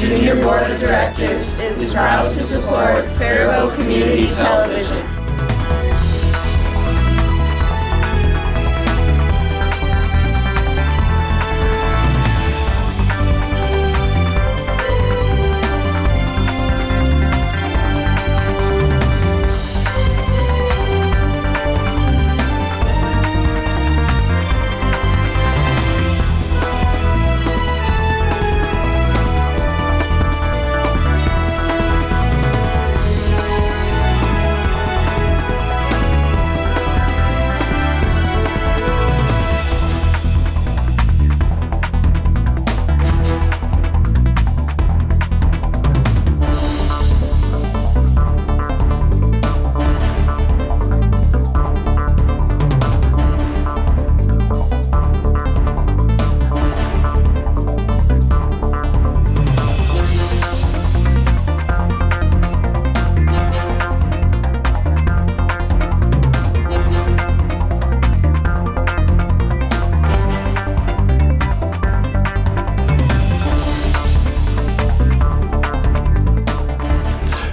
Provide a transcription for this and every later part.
Junior Board of Directors is proud to support Faribault Community Television.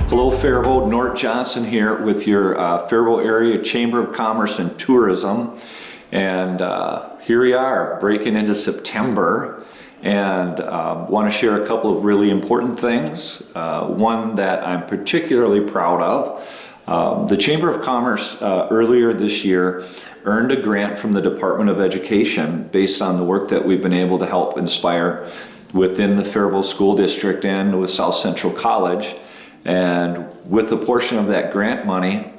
Hello Faribault, Nort Johnson here with your Faribault Area Chamber of Commerce and Tourism. And here we are breaking into September and want to share a couple of really important things. One that I'm particularly proud of. The Chamber of Commerce earlier this year earned a grant from the Department of Education based on the work that we've been able to help inspire within the Faribault School District and with South Central College. And with a portion of that grant money,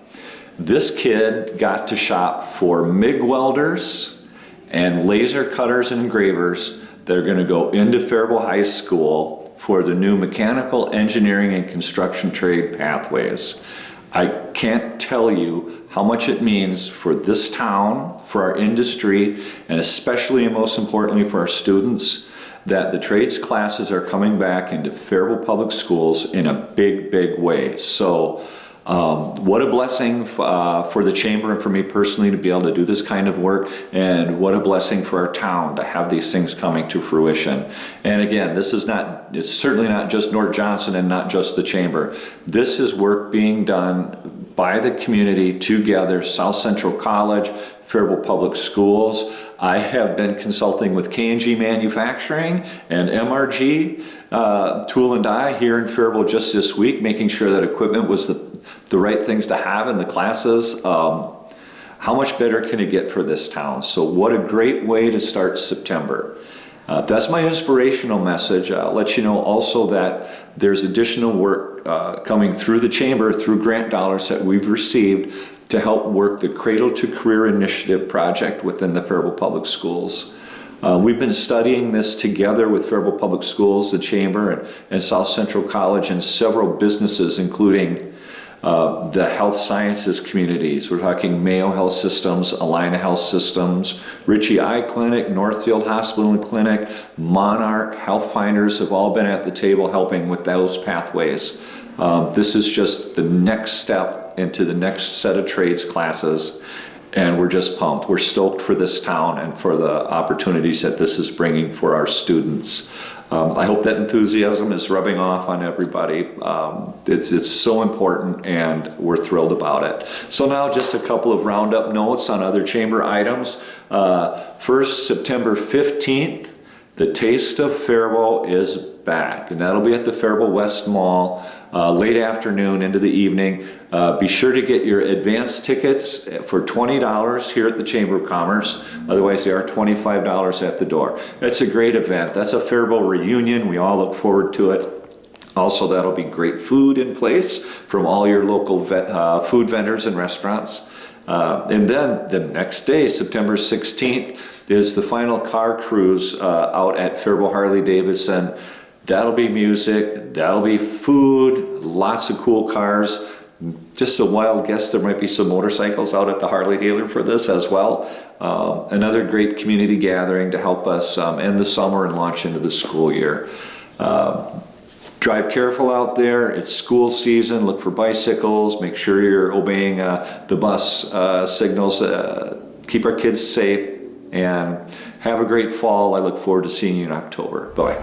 this kid got to shop for MIG welders and laser cutters and engravers that are going to go into Faribault High School for the new mechanical engineering and construction trade pathways. I can't tell you how much it means for this town, for our industry, and especially and most importantly for our students, that the trades classes are coming back into Faribault Public Schools in a big, big way. So what a blessing for the Chamber and for me personally to be able to do this kind of work, and what a blessing for our town to have these things coming to fruition. And again, it's certainly not just Nort Johnson and not just the Chamber. This is work being done by the community together, South Central College, Faribault Public Schools. I have been consulting with K&G Manufacturing and MRG Tool and Die here in Faribault just this week, making sure that equipment was the right things to have in the classes. How much better can it get for this town? So what a great way to start September. That's my inspirational message. I'll let you know also that there's additional work coming through the Chamber, through grant dollars that we've received to help work the Cradle to Career Initiative project within the Faribault Public Schools. We've been studying this together with Faribault Public Schools, the Chamber, and South Central College, and several businesses, including the health sciences communities. We're talking Mayo Health Systems, Allina Health Systems, Ritchie Eye Clinic, Northfield Hospital and Clinic, Monarch, Health Finders have all been at the table helping with those pathways. This is just the next step into the next set of trades classes, and we're just pumped. We're stoked for this town and for the opportunities that this is bringing for our students. I hope that enthusiasm is rubbing off on everybody. It's so important, and we're thrilled about it. So now just a couple of roundup notes on other Chamber items. First, September 15th, the Taste of Faribault is back, and that'll be at the Faribault West Mall, late afternoon into the evening. Be sure to get your advance tickets for $20 here at the Chamber of Commerce. Otherwise, they are $25 at the door. It's a great event. That's a Faribault reunion. We all look forward to it. Also, that'll be great food in place from all your local food vendors and restaurants. And then the next day, September 16th, is the final car cruise out at Faribault Harley-Davidson. That'll be music, that'll be food, lots of cool cars. Just a wild guess, there might be some motorcycles out at the Harley dealer for this as well. Another great community gathering to help us end the summer and launch into the school year. Drive careful out there. It's school season. Look for bicycles. Make sure you're obeying the bus signals. Keep our kids safe, and have a great fall. I look forward to seeing you in October. Bye.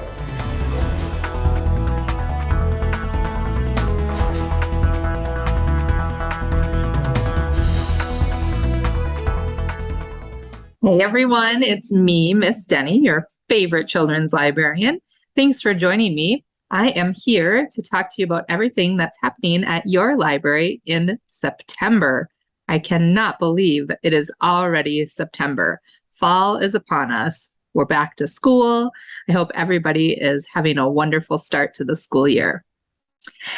Hey everyone, it's me, Miss Denny, your favorite children's librarian. Thanks for joining me. I am here to talk to you about everything that's happening at your library in September. I cannot believe it is already September. Fall is upon us. We're back to school. I hope everybody is having a wonderful start to the school year.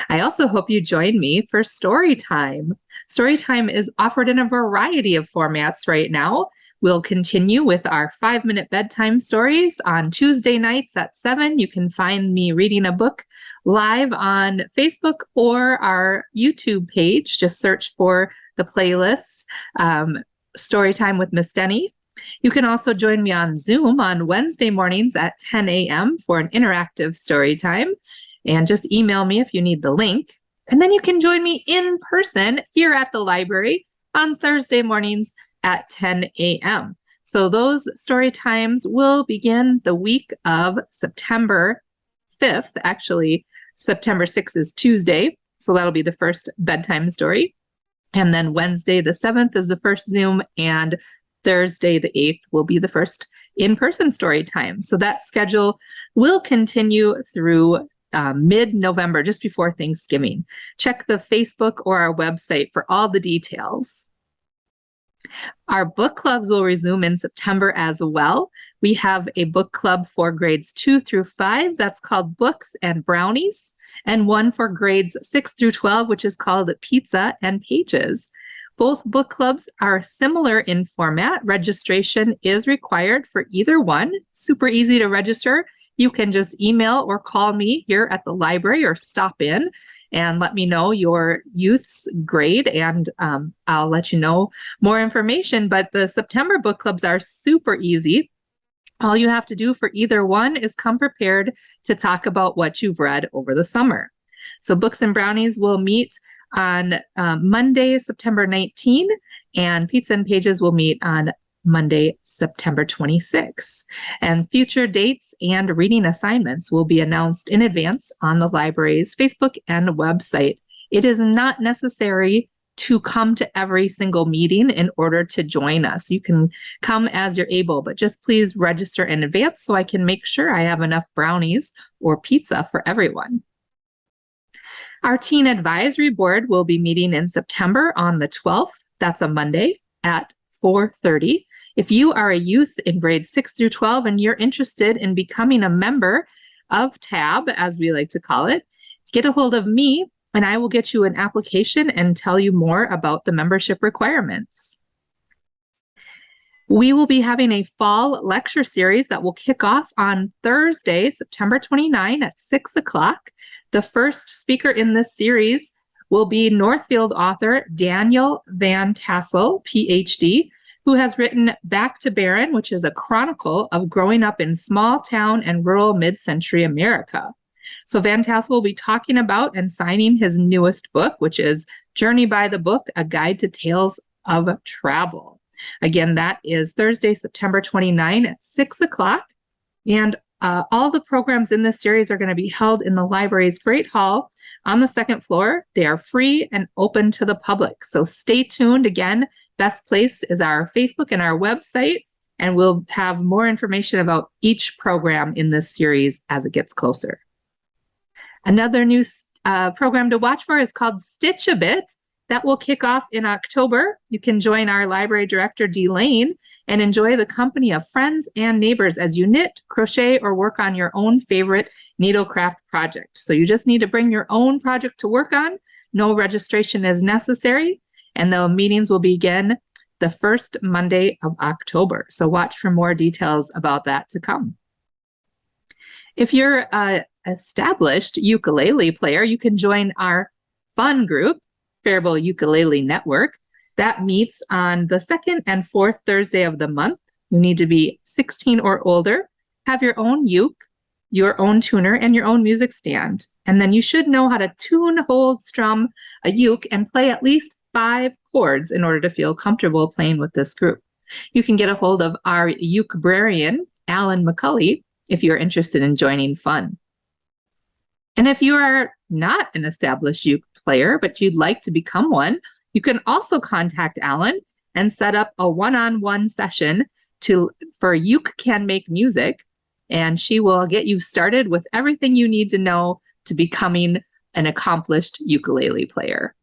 I also hope you join me for story time. Story time is offered in a variety of formats right now. We'll continue with our 5-minute bedtime stories on Tuesday nights at 7. You can find me reading a book live on Facebook or our YouTube page. Just search for the playlists, Storytime with Miss Denny. You can also join me on Zoom on Wednesday mornings at 10 a.m. for an interactive story time. And just email me if you need the link. And then you can join me in person here at the library on Thursday mornings at 10 a.m. So those story times will begin the week of September 5th. Actually, September 6th is Tuesday. So that'll be the first bedtime story. And then Wednesday the 7th is the first Zoom, and Thursday the 8th will be the first in-person story time. So that schedule will continue through mid-November, just before Thanksgiving. Check the Facebook or our website for all the details. Our book clubs will resume in September as well. We have a book club for grades 2 through 5 that's called Books and Brownies, and one for grades 6 through 12, which is called Pizza and Pages. Both book clubs are similar in format. Registration is required for either one. Super easy to register. You can just email or call me here at the library or stop in and let me know your youth's grade, and I'll let you know more information. But the September book clubs are super easy. All you have to do for either one is come prepared to talk about what you've read over the summer. So Books and Brownies will meet on Monday, September 19, and Pizza and Pages will meet on Monday, September 26. And future dates and reading assignments will be announced in advance on the library's Facebook and website. It is not necessary to come to every single meeting in order to join us. You can come as you're able, but just please register in advance so I can make sure I have enough brownies or pizza for everyone. Our Teen Advisory Board will be meeting in September on the 12th. That's a Monday at 4:30. If you are a youth in grades 6 through 12 and you're interested in becoming a member of TAB, as we like to call it, get a hold of me and I will get you an application and tell you more about the membership requirements. We will be having a fall lecture series that will kick off on Thursday, September 29 at 6 o'clock. The first speaker in this series will be Northfield author Daniel Van Tassel, PhD, who has written Back to Barren, which is a chronicle of growing up in small town and rural mid-century America. So Van Tassel will be talking about and signing his newest book, which is Journey by the Book, A Guide to Tales of Travel. Again, that is Thursday, September 29 at 6 o'clock. And all the programs in this series are going to be held in the library's Great Hall on the second floor. They are free and open to the public. So stay tuned. Again, best place is our Facebook and our website, and we'll have more information about each program in this series as it gets closer. Another new program to watch for is called Stitch a Bit. That will kick off in October. You can join our library director, Dee Lane, and enjoy the company of friends and neighbors as you knit, crochet, or work on your own favorite needlecraft project. So you just need to bring your own project to work on. No registration is necessary, and the meetings will begin the first Monday of October. So watch for more details about that to come. If you're an established ukulele player, you can join our fun group, Faribault Ukulele Network. That meets on the second and fourth Thursday of the month. You need to be 16 or older, have your own uke, your own tuner, and your own music stand. And then you should know how to tune, hold, strum a uke, and play at least 5 chords in order to feel comfortable playing with this group. You can get a hold of our ukebrarian, Alan McCulley, if you're interested in joining fun. And if you are not an established uke player, but you'd like to become one, you can also contact Alan and set up a one-on-one session for You Can Make Music, and she will get you started with everything you need to know to becoming an accomplished ukulele player.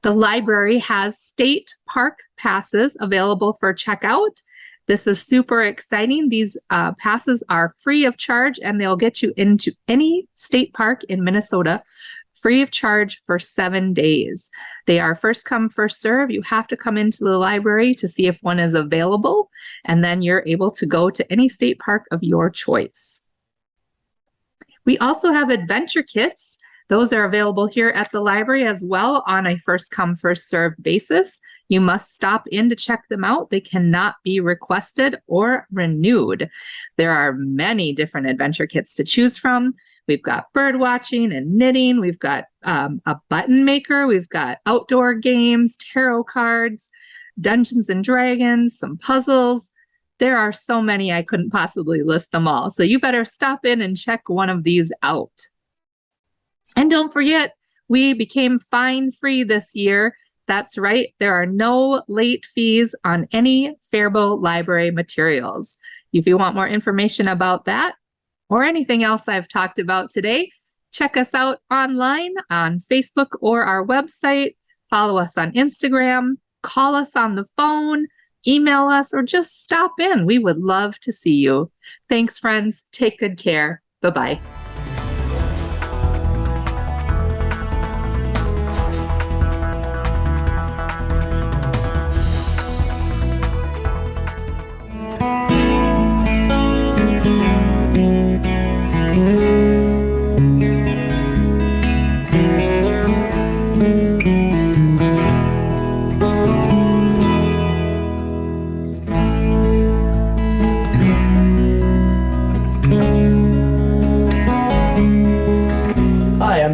The library has state park passes available for checkout. This is super exciting. These passes are free of charge, and they'll get you into any state park in Minnesota free of charge for 7 days. They are first come, first serve. You have to come into the library to see if one is available, and then you're able to go to any state park of your choice. We also have adventure kits. Those are available here at the library as well on a first come, first served basis. You must stop in to check them out. They cannot be requested or renewed. There are many different adventure kits to choose from. We've got bird watching and knitting. We've got a button maker. We've got outdoor games, tarot cards, Dungeons and Dragons, some puzzles. There are so many, I couldn't possibly list them all. So you better stop in and check one of these out. And don't forget, we became fine-free this year. That's right, there are no late fees on any Faribault Library materials. If you want more information about that or anything else I've talked about today, check us out online on Facebook or our website. Follow us on Instagram, call us on the phone, email us, or just stop in. We would love to see you. Thanks, friends. Take good care. Bye-bye.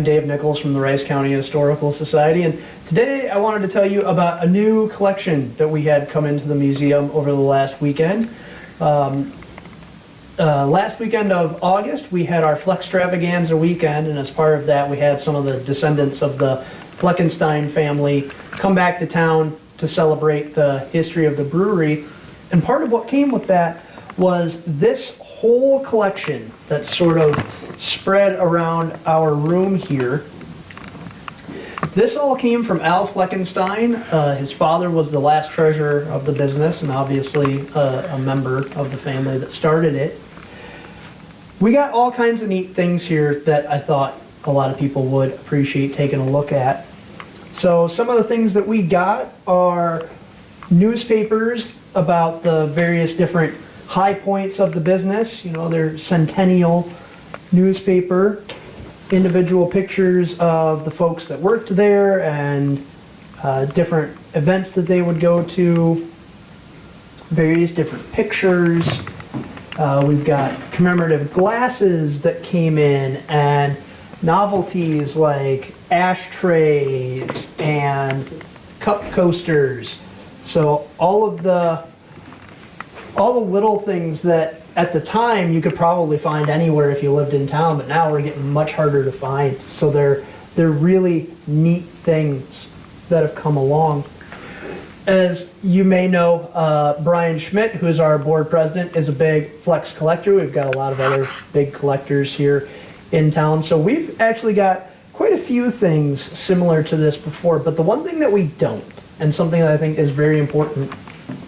Dave Nichols from the Rice County Historical Society, and today I wanted to tell you about a new collection that we had come into the museum over the last weekend. Last weekend of August we had our Flextravaganza weekend, and as part of that we had some of the descendants of the Fleckenstein family come back to town to celebrate the history of the brewery, and part of what came with that was this whole collection that's sort of spread around our room here. This all came from Al Fleckenstein. His father was the last treasurer of the business and obviously a member of the family that started it. We got all kinds of neat things here that I thought a lot of people would appreciate taking a look at. So some of the things that we got are newspapers about the various different high points of the business, you know, their centennial newspaper, individual pictures of the folks that worked there and different events that they would go to, various different pictures. We've got commemorative glasses that came in and novelties like ashtrays and cup coasters. So all the little things that at the time you could probably find anywhere if you lived in town, but now we're getting much harder to find. So they're really neat things that have come along. As you may know, Brian Schmidt, who is our board president, is a big Flex collector. We've got a lot of other big collectors here in town. So we've actually got quite a few things similar to this before, but the one thing that we don't, and something that I think is very important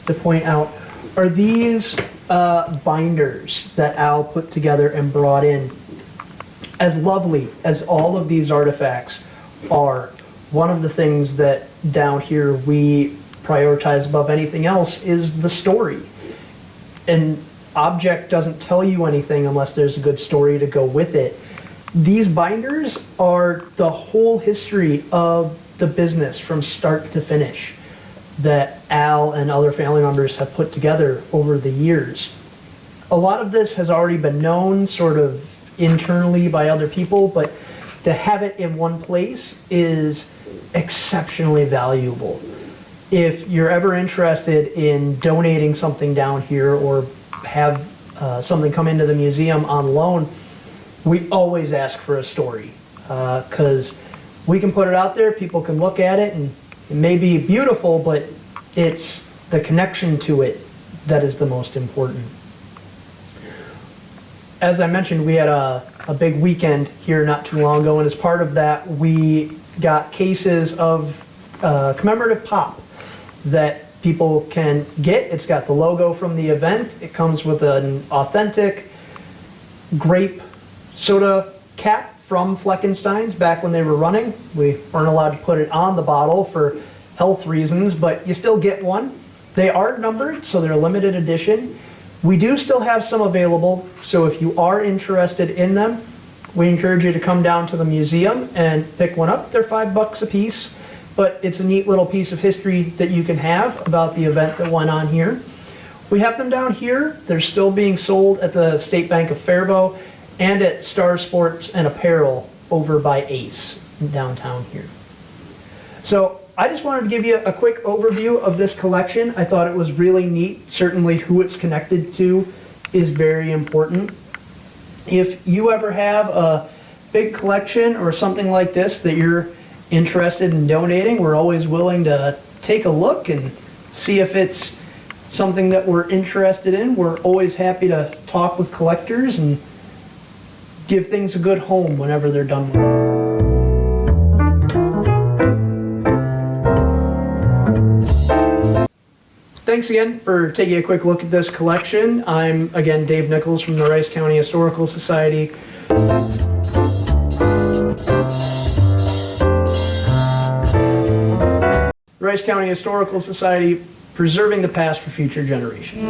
to point out, are these binders that Al put together and brought in. As lovely as all of these artifacts are, one of the things that down here we prioritize above anything else is the story. An object doesn't tell you anything unless there's a good story to go with it. These binders are the whole history of the business from start to finish that Al and other family members have put together over the years. A lot of this has already been known sort of internally by other people, but to have it in one place is exceptionally valuable. If you're ever interested in donating something down here or have something come into the museum on loan, we always ask for a story because we can put it out there, people can look at it, and it may be beautiful, but it's the connection to it that is the most important. As I mentioned, we had a big weekend here not too long ago, and as part of that, we got cases of commemorative pop that people can get. It's got the logo from the event. It comes with an authentic grape soda cap from Fleckenstein's back when they were running. We weren't allowed to put it on the bottle for health reasons, but you still get one. They are numbered, so they're limited edition. We do still have some available, so if you are interested in them, we encourage you to come down to the museum and pick one up. They're $5 a piece, but it's a neat little piece of history that you can have about the event that went on here. We have them down here. They're still being sold at the State Bank of Faribault and at Star Sports and Apparel over by Ace in downtown here. So I just wanted to give you a quick overview of this collection. I thought it was really neat. Certainly who it's connected to is very important. If you ever have a big collection or something like this that you're interested in donating, we're always willing to take a look and see if it's something that we're interested in. We're always happy to talk with collectors and give things a good home whenever they're done with it. Thanks again for taking a quick look at this collection. I'm, again, Dave Nichols from the Rice County Historical Society. Rice County Historical Society, preserving the past for future generations.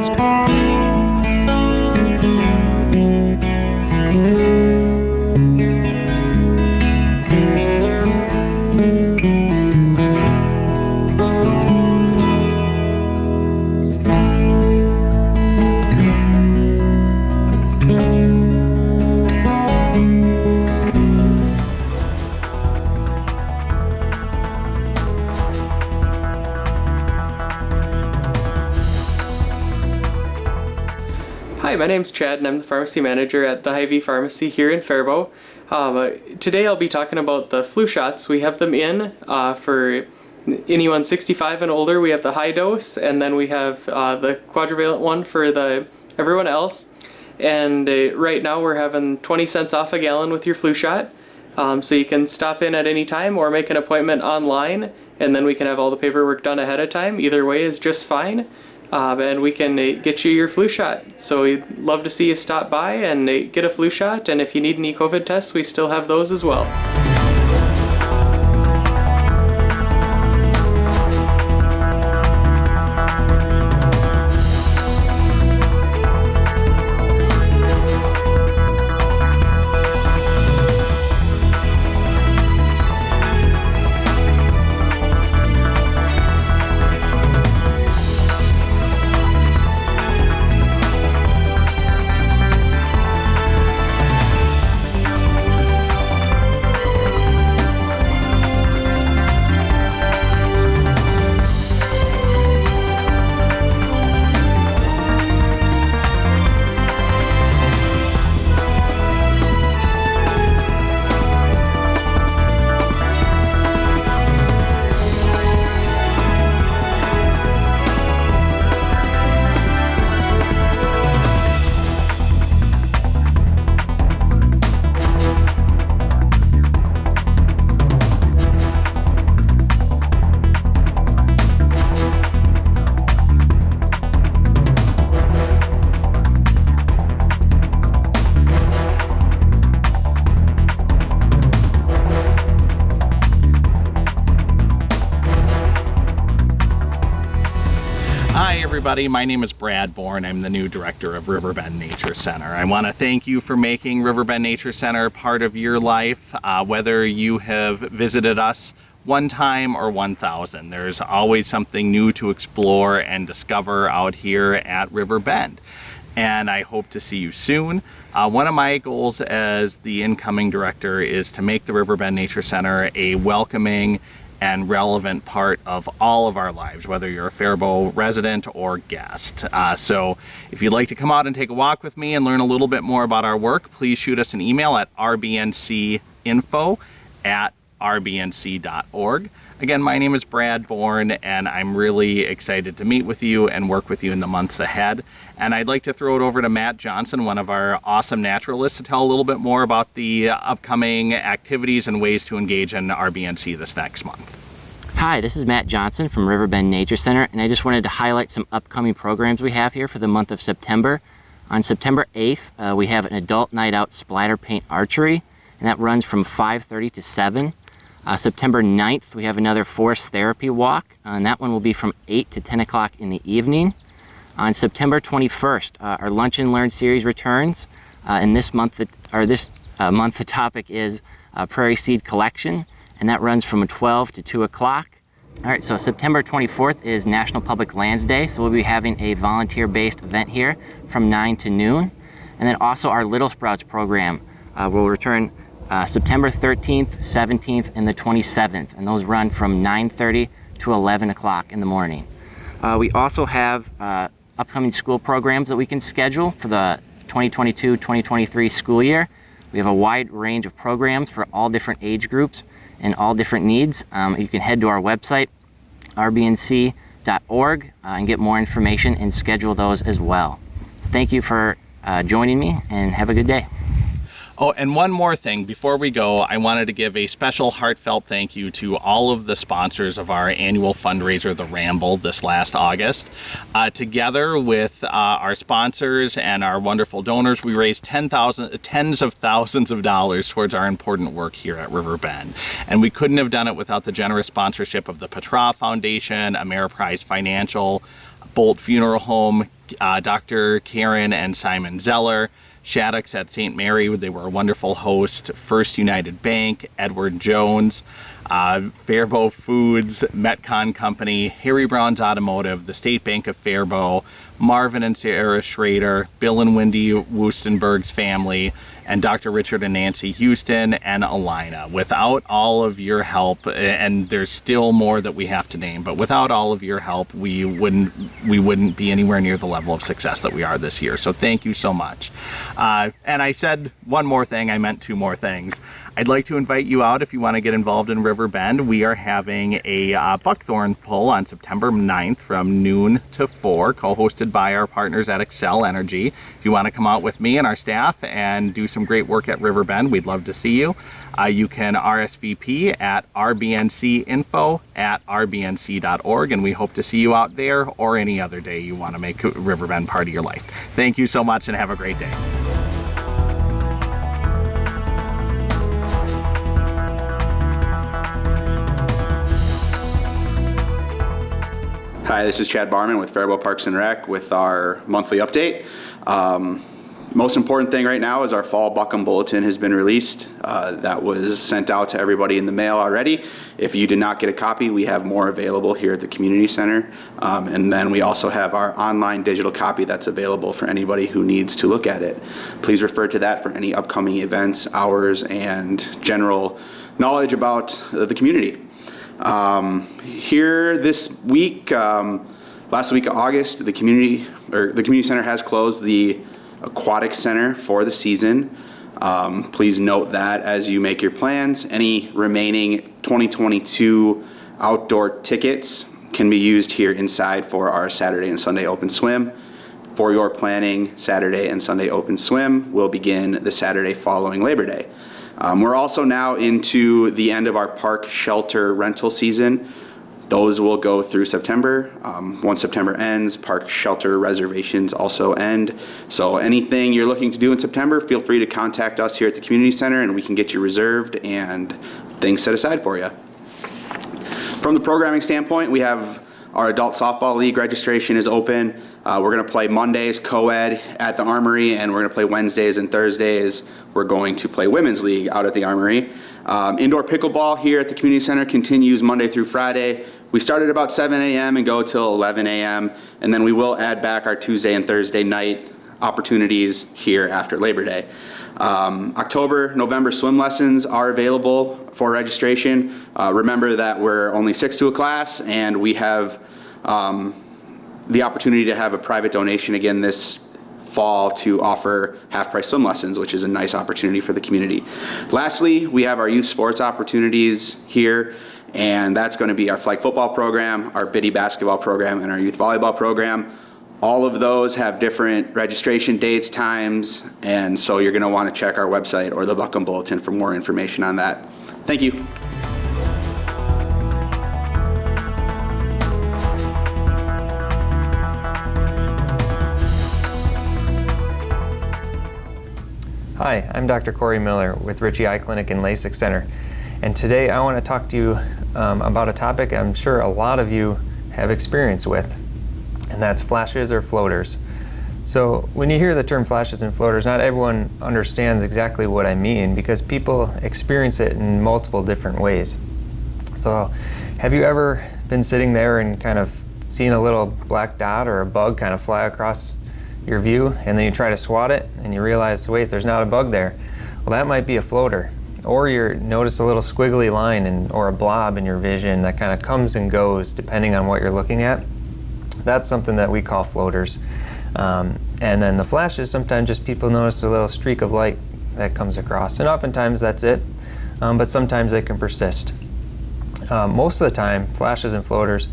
Hi, my name's Chad and I'm the pharmacy manager at the Hy-Vee Pharmacy here in Faribault. Today I'll be talking about the flu shots. We have them in for anyone 65 and older. We have the high dose, and then we have the quadrivalent one for everyone else. And right now we're having 20 cents off a gallon with your flu shot. So you can stop in at any time or make an appointment online, and then we can have all the paperwork done ahead of time. Either way is just fine. And we can get you your flu shot. So we'd love to see you stop by and get a flu shot, and if you need any COVID tests, we still have those as well. Hi everybody, my name is Brad Bourne. I'm the new director of Riverbend Nature Center. I want to thank you for making Riverbend Nature Center part of your life, whether you have visited us one time or 1,000. There's always something new to explore and discover out here at Riverbend. And I hope to see you soon. One of my goals as the incoming director is to make the Riverbend Nature Center a welcoming and relevant part of all of our lives, whether you're a Faribault resident or guest. So if you'd like to come out and take a walk with me and learn a little bit more about our work, please shoot us an email at rbncinfo@rbnc.org. Again, my name is Brad Bourne, and I'm really excited to meet with you and work with you in the months ahead. And I'd like to throw it over to Matt Johnson, one of our awesome naturalists, to tell a little bit more about the upcoming activities and ways to engage in RBNC this next month. Hi, this is Matt Johnson from Riverbend Nature Center, and I just wanted to highlight some upcoming programs we have here for the month of September. On September 8th, we have an adult night out splatter paint archery, and that runs from 5:30 to 7. September 9th, we have another forest therapy walk, and that one will be from 8 to 10 o'clock in the evening. On September 21st, our Lunch and Learn series returns, and this month the topic is prairie seed collection, and that runs from 12 to 2 o'clock. All right, so September 24th is National Public Lands Day, so we'll be having a volunteer-based event here from 9 to noon. And then also our Little Sprouts program will return September 13th, 17th, and the 27th, and those run from 9:30 to 11 o'clock in the morning. We also have upcoming school programs that we can schedule for the 2022-2023 school year. We have a wide range of programs for all different age groups and all different needs. You can head to our website, rbnc.org, and get more information and schedule those as well. Thank you for joining me, and have a good day. Oh, and one more thing before we go, I wanted to give a special heartfelt thank you to all of the sponsors of our annual fundraiser, The Ramble, this last August. Together with our sponsors and our wonderful donors, we raised tens of thousands of dollars towards our important work here at Riverbend. And we couldn't have done it without the generous sponsorship of the Petra Foundation, Ameriprise Financial, Bolt Funeral Home, Dr. Karen and Simon Zeller, Shaddocks at St. Mary, they were a wonderful host, First United Bank, Edward Jones, Faribault Foods, Metcon Company, Harry Brown's Automotive, the State Bank of Faribault, Marvin and Sarah Schrader, Bill and Wendy Woostenberg's family, and Dr. Richard and Nancy Houston, and Alina. Without all of your help, and there's still more that we have to name, but without all of your help, we wouldn't be anywhere near the level of success that we are this year. So thank you so much. And I said one more thing, I meant two more things. I'd like to invite you out if you want to get involved in Riverbend. We are having a buckthorn pull on September 9th from noon to 4, co-hosted by our partners at Excel Energy. If you want to come out with me and our staff and do some great work at Riverbend, we'd love to see you. You can RSVP at rbncinfo@rbnc.org, and we hope to see you out there or any other day you want to make Riverbend part of your life. Thank you so much and have a great day. Hi, this is Chad Barman with Faribault Parks and Rec with our monthly update. Most important thing right now is our fall Buckham Bulletin has been released. That was sent out to everybody in the mail already. If you did not get a copy, we have more available here at the community center. And then we also have our online digital copy that's available for anybody who needs to look at it. Please refer to that for any upcoming events, hours, and general knowledge about the community. Here this week, last week of August, the community center has closed the aquatic center for the season. Please note that as you make your plans. Any remaining 2022 outdoor tickets can be used here inside for our Saturday and Sunday open swim. For your planning, Saturday and Sunday open swim will begin the Saturday following Labor Day. We're also now into the end of our park shelter rental season. Those will go through September. Once September ends, park shelter reservations also end. So anything you're looking to do in September, feel free to contact us here at the community center and we can get you reserved and things set aside for you. From the programming standpoint, we have our adult softball league registration is open. We're going to play Mondays co-ed at the Armory, and we're going to play Wednesdays and Thursdays. We're going to play Women's League out at the Armory. Indoor pickleball here at the community center continues Monday through Friday. We start at about 7 a.m. and go till 11 a.m. and then we will add back our Tuesday and Thursday night opportunities here after Labor Day. October, November swim lessons are available for registration. Remember that we're only 6 to a class, and we have the opportunity to have a private donation again this fall to offer half-price swim lessons, which is a nice opportunity for the community. Lastly, we have our youth sports opportunities here. And that's going to be our flag football program, our biddy basketball program, and our youth volleyball program. All of those have different registration dates, times, and so you're going to want to check our website or the Buckham Bulletin for more information on that. Thank you. Hi, I'm Dr. Corey Miller with Ritchie Eye Clinic and LASIK Center, and today I want to talk to you about a topic I'm sure a lot of you have experience with, and that's flashes or floaters. So when you hear the term flashes and floaters, not everyone understands exactly what I mean because people experience it in multiple different ways. So have you ever been sitting there and kind of seen a little black dot or a bug kind of fly across your view, and then you try to swat it and you realize, wait, there's not a bug there? Well, that might be a floater. Or you notice a little squiggly line or a blob in your vision that kind of comes and goes depending on what you're looking at. That's something that we call floaters. And then the flashes, sometimes just people notice a little streak of light that comes across, and oftentimes that's it, but sometimes they can persist. Most of the time, flashes and floaters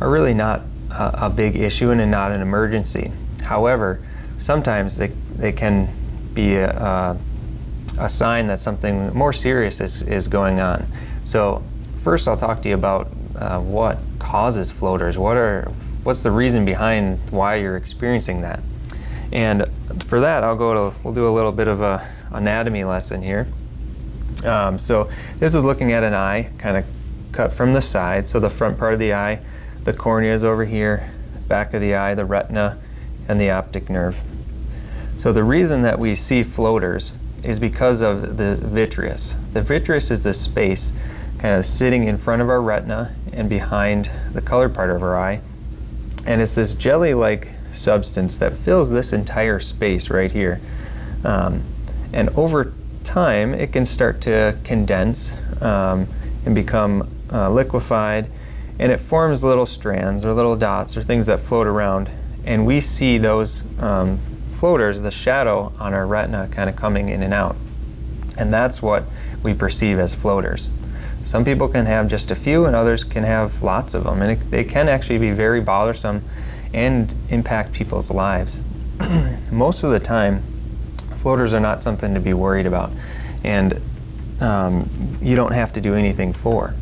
are really not a big issue and not an emergency. However, sometimes they can be a sign that something more serious is going on. So first I'll talk to you about what causes floaters. What's the reason behind why you're experiencing that? And for that, we'll do a little bit of a anatomy lesson here. So this is looking at an eye, kind of cut from the side. So the front part of the eye, the cornea is over here, back of the eye, the retina, and the optic nerve. So the reason that we see floaters is because of the vitreous. The vitreous is this space kind of sitting in front of our retina and behind the colored part of our eye. And it's this jelly-like substance that fills this entire space right here. And over time, it can start to condense and become liquefied, and it forms little strands or little dots or things that float around. And we see those floaters, the shadow on our retina kind of coming in and out. And that's what we perceive as floaters. Some people can have just a few and others can have lots of them. And they can actually be very bothersome and impact people's lives. Most of the time, floaters are not something to be worried about. And you don't have to do anything for.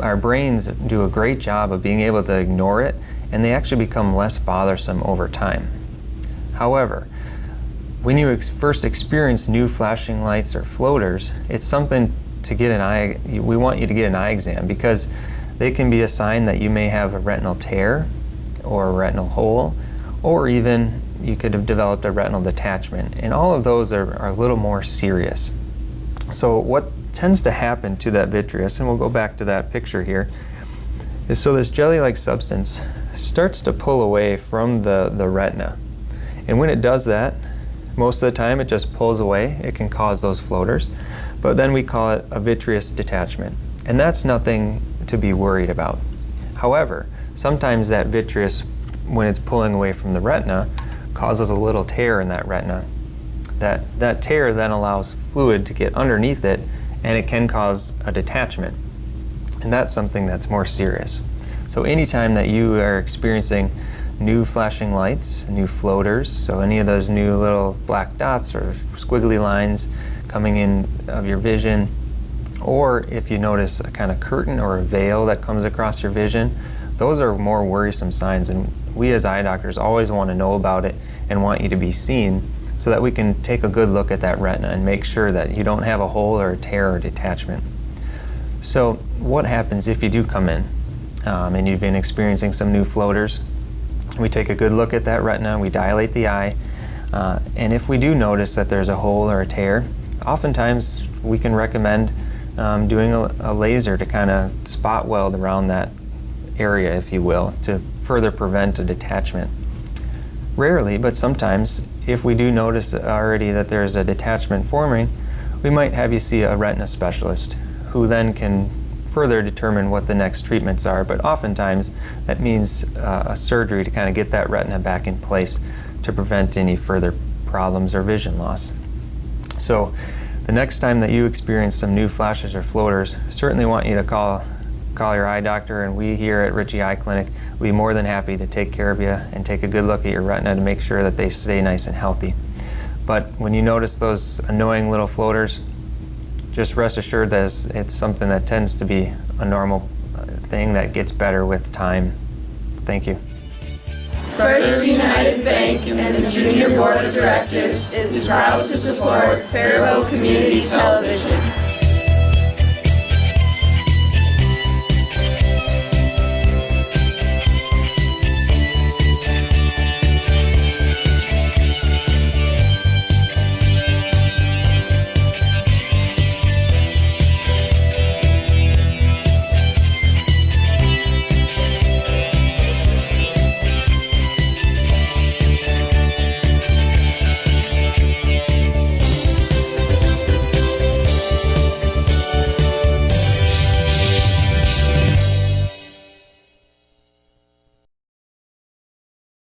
Our brains do a great job of being able to ignore it, and they actually become less bothersome over time. However, when you first experience new flashing lights or floaters, it's something to get an eye. We want you to get an eye exam because they can be a sign that you may have a retinal tear or a retinal hole, or even you could have developed a retinal detachment. And all of those are a little more serious. So what tends to happen to that vitreous, and we'll go back to that picture here, is so this jelly-like substance starts to pull away from the retina. And when it does that, most of the time it just pulls away. It can cause those floaters, but then we call it a vitreous detachment. And that's nothing to be worried about. However, sometimes that vitreous, when it's pulling away from the retina, causes a little tear in that retina. That tear then allows fluid to get underneath it, and it can cause a detachment. And that's something that's more serious. So anytime that you are experiencing new flashing lights, new floaters, so any of those new little black dots or squiggly lines coming in of your vision, or if you notice a kind of curtain or a veil that comes across your vision, those are more worrisome signs, and we as eye doctors always want to know about it and want you to be seen so that we can take a good look at that retina and make sure that you don't have a hole or a tear or detachment. So what happens if you do come in and you've been experiencing some new floaters? We take a good look at that retina, we dilate the eye, and if we do notice that there's a hole or a tear, oftentimes we can recommend doing a laser to kind of spot weld around that area, if you will, to further prevent a detachment. Rarely, but sometimes, if we do notice already that there's a detachment forming, we might have you see a retina specialist who then can further determine what the next treatments are, but oftentimes that means a surgery to kind of get that retina back in place to prevent any further problems or vision loss. So the next time that you experience some new flashes or floaters, certainly want you to call call your eye doctor, and we here at Ritchie Eye Clinic will be more than happy to take care of you and take a good look at your retina to make sure that they stay nice and healthy. But when you notice those annoying little floaters, just rest assured that it's something that tends to be a normal thing that gets better with time. Thank you. First United Bank and the Junior Board of Directors is proud to support Faribault Community Television.